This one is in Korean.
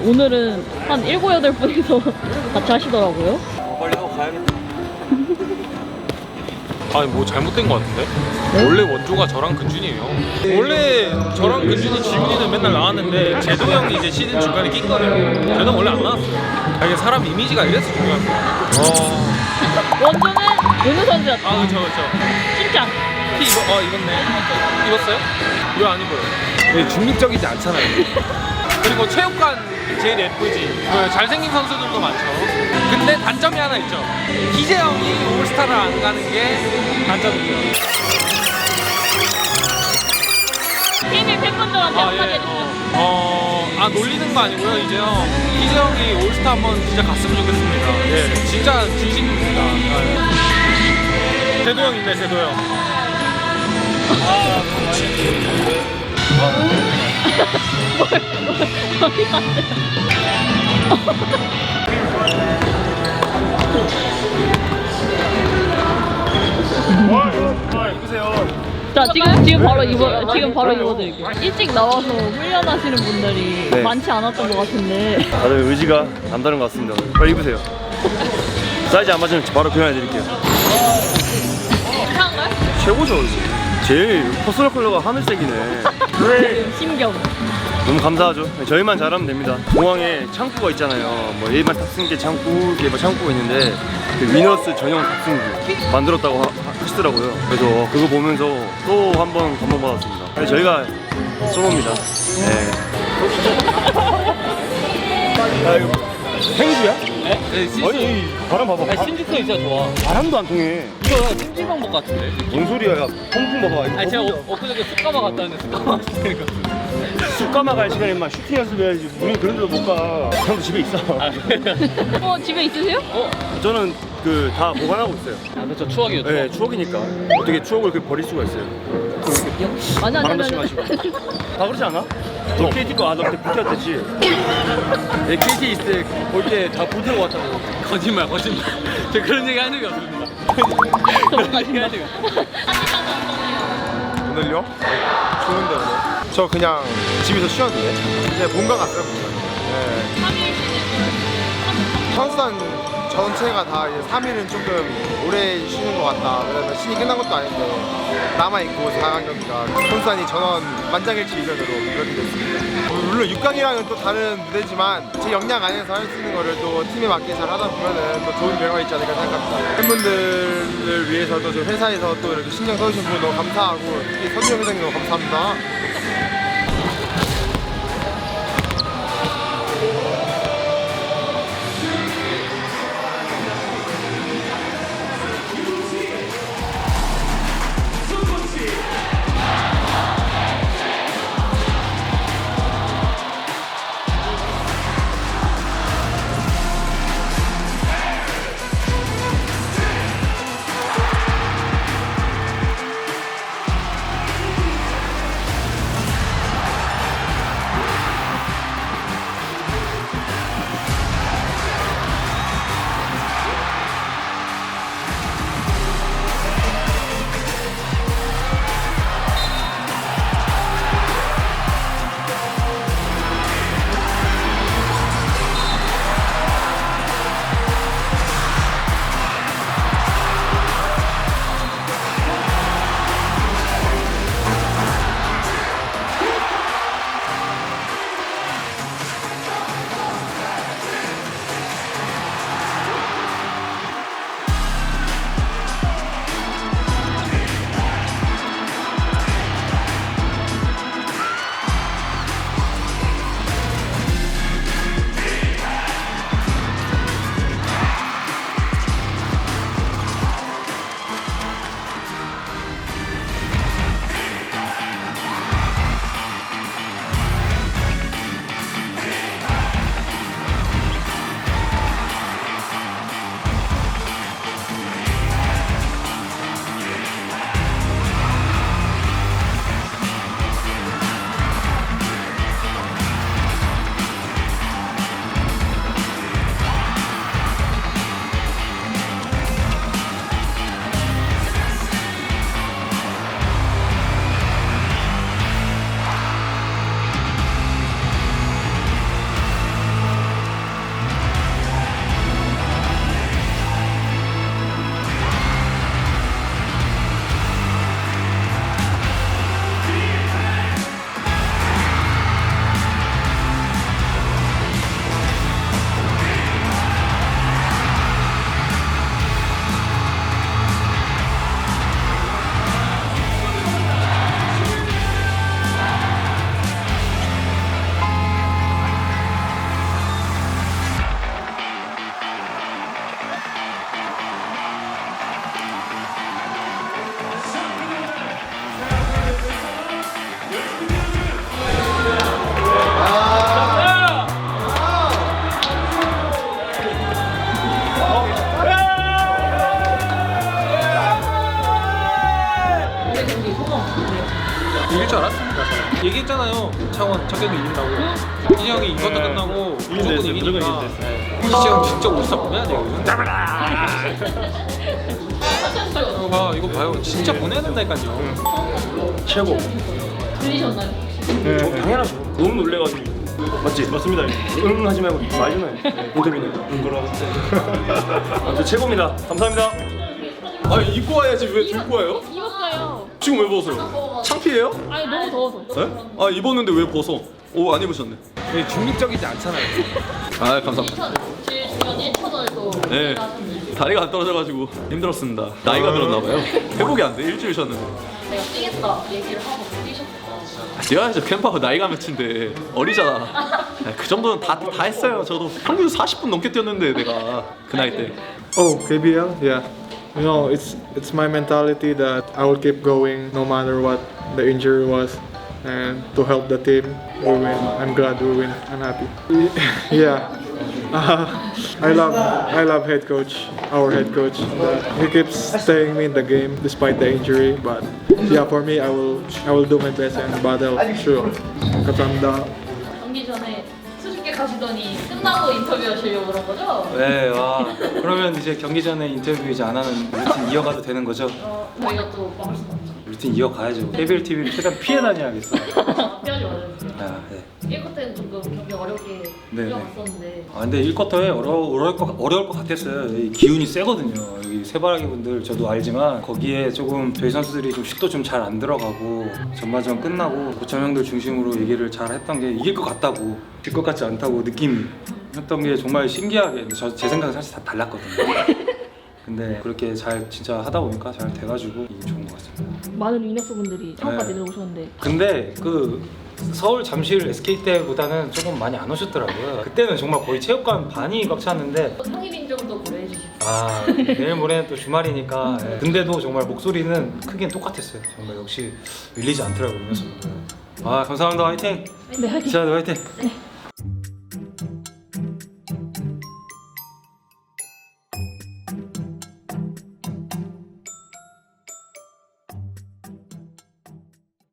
오늘은 한 7, 8분이서 같이 하시더라고요. 빨리 하고 가야겠다. 아니 뭐 잘못된 것 같은데? 원래 원조가 저랑 근준이에요. 원래 저랑 근준이 지훈이는 맨날 나왔는데 제도 형이 이제 시즌 중간에 낀거예요. 제도 원래 안 나왔어요. 이게 사람 이미지가 이래서 중요한 거야. 원조는 은우 선수였다. 아 그쵸. 진짜. 티 입었네. 입었어요? 왜 안 입어요? 왜 중립적이지 않잖아요. 그리고 체육관 제일 예쁘지. 잘생긴 선수들도 많죠. 근데 단점이 하나 있죠. 희재형이 올스타를 안 가는 게 단점이죠. KBL 팬분들한테 한마디 해주세요. 놀리는 거 아니고요, 희재형. 희재형이 올스타 한번 진짜 갔으면 좋겠습니다. 예, 진짜 진심입니다. 제도형 있네, 제도형. 자, 지금 바로 입어드릴게요. 일찍 나와서 훈련하시는 분들이 네. 많지 않았던 것 같은데. 다들 의지가 남다른 것 같습니다. 빨리 입으세요. 사이즈 안 맞으면 바로 교환해드릴게요. 이상한가요? 최고죠. 제일 퍼스널 컬러가 하늘색이네. 심경. 너무 감사하죠. 저희만 잘하면 됩니다. 공항에 창구가 있잖아요. 뭐 일반 탑승기 창구, 일반 창구가 있는데 그 위너스 전용 탑승기 만들었다고 하시더라고요. 그래서 그거 보면서 또 한 번 감동받았습니다. 저희가 쏘봅니다. 네. 생주야? 네, 아니 바람 봐봐. 신주성 있어야 좋아. 바람도 안 통해. 이거 찜질방복 같은데? 뭔 소리야? 야, 통풍 봐봐. 아니 제가 엊그저께 숯가마 갔다 왔는데 숯가마 왔으니까. 쑥가마 갈 시간에 막 슈팅 연습해야지. 우리 그런 데도 못 가. 형도 집에 있어. 집에 있으세요? 저는 그 다 보관하고 있어요. 그렇죠. 추억이요. 네, 추억이니까. 어떻게 추억을 그 버릴 수가 있어요? 바람도 아니. 심하시고. 다 그렇지 않아? 너 KT 거 너 그때 붙였댔지? 내 KT 있을 때 볼 때 다 붙들고 왔다고. 거짓말. 저 그런 얘기 한 적이 없습니다. 그런 얘기 한 적이 없어요. 오늘요? 좋은데 오늘? 저 그냥 집에서 쉬었는데 이제 본가 갔어요. 네. 선수단 전체가 다 이제 3일은 조금 오래 쉬는 것 같다. 왜냐면 신이 끝난 것도 아닌데 남아있고 4강 경기가 선수단이 전원 만장일치 이변으로 그렇게 됐습니다. 물론 6강이랑은 또 다른 무대지만 제 역량 안에서 할 수 있는 거를 또 팀에 맞게 잘 하다 보면은 또 좋은 결과가 있지 않을까 생각합니다. 팬분들을 위해서도 저 회사에서 또 이렇게 신경 써주신 분 너무 감사하고 특히 서주영 회장님 너무 감사합니다. 이길 줄 알았습니다. 저는. 얘기했잖아요. 창원 첫 경기 이긴다고. 희지 형이 이것도 끝나고 무조건 이기니까. 희지 형 진짜 울사 보내야 돼요. 이거 봐, 이거 봐요. 진짜 보내야 된다니까요. 최고. 들리셨나요? 네, 당연하죠. 너무 놀래가지고. 맞지? 맞습니다. 응 하지 말고 말 좀 해. 인터뷰는. 응 그럼. 아무튼 최고입니다. 감사합니다. 아니 입고 와야지 왜 들고 와요? 입었어요. 지금 왜 벗어요? 창피해요? 아니 너무 더워서. 네? 아 입었는데 왜 벗어? 옷 안 입으셨네. 네, 중립적이지 않잖아요. 아 감사합니다. 제일 중요한 1차전에도 네. 다리가 안 떨어져가지고 힘들었습니다. 나이가 들었나봐요. 회복이 안 돼. 일주일 쉬었는데. 내가 뛰겠다 얘기를 하고 뛰셨다. 뛰어야죠. 캠프하고 나이가 몇인데 어리잖아. 야, 그 정도는 다 했어요. 저도 평균 40분 넘게 뛰었는데 내가 그 나이 때. Oh, KBL, yeah. You know, it's my mentality that I will keep going no matter what the injury was, and to help the team, we win. I'm glad we win. I'm happy. Yeah. I love head coach, our head coach. He keeps staying me in the game despite the injury. But yeah, for me, I will do my best and battle through. 감사합니다. 경기 전에 수줍게 가시더니 끝나고 인터뷰하시려고 그런 거죠? 네, 와. 그러면 이제 경기 전에 인터뷰 이제 안 하는 루틴 이어가도 되는 거죠? 저희가 또 방송 맞죠? 루틴 이어가야죠. KBL TV를 최대한 피해 다녀야겠어. 피하지 마세요. 야, 네. 1쿼 때는 조금 경기 어렵게 네, 뛰어갔었는데 아 근데 1쿼터에 어려울 것 같았어요. 이 기운이 세거든요. 여기 세바라기 분들 저도 알지만 거기에 조금 저희 선수들이 좀 슛도 좀 잘 안 들어가고 전반전 끝나고 고참 형들 중심으로 얘기를 잘 했던 게 이길 것 같다고 질 것 같지 않다고 느낌 했던 게 정말 신기하게 근데 제 생각은 사실 다 달랐거든요. 근데 그렇게 잘 진짜 하다 보니까 잘 돼가지고 이게 좋은 것 같습니다. 많은 위너스 분들이 창업까지 네. 내려오셨는데 근데 그 서울 잠실 SK 때보다는 조금 많이 안 오셨더라고요. 그때는 정말 거의 체육관 반이 꽉 찼는데 상임인 정도 고려해 주십시오. 아 내일 모레는 또 주말이니까 예. 근데도 정말 목소리는 크긴 똑같았어요. 정말 역시 밀리지 않더라고요. 아 감사합니다. 화이팅! 네, 화이팅! 기자들 화이팅!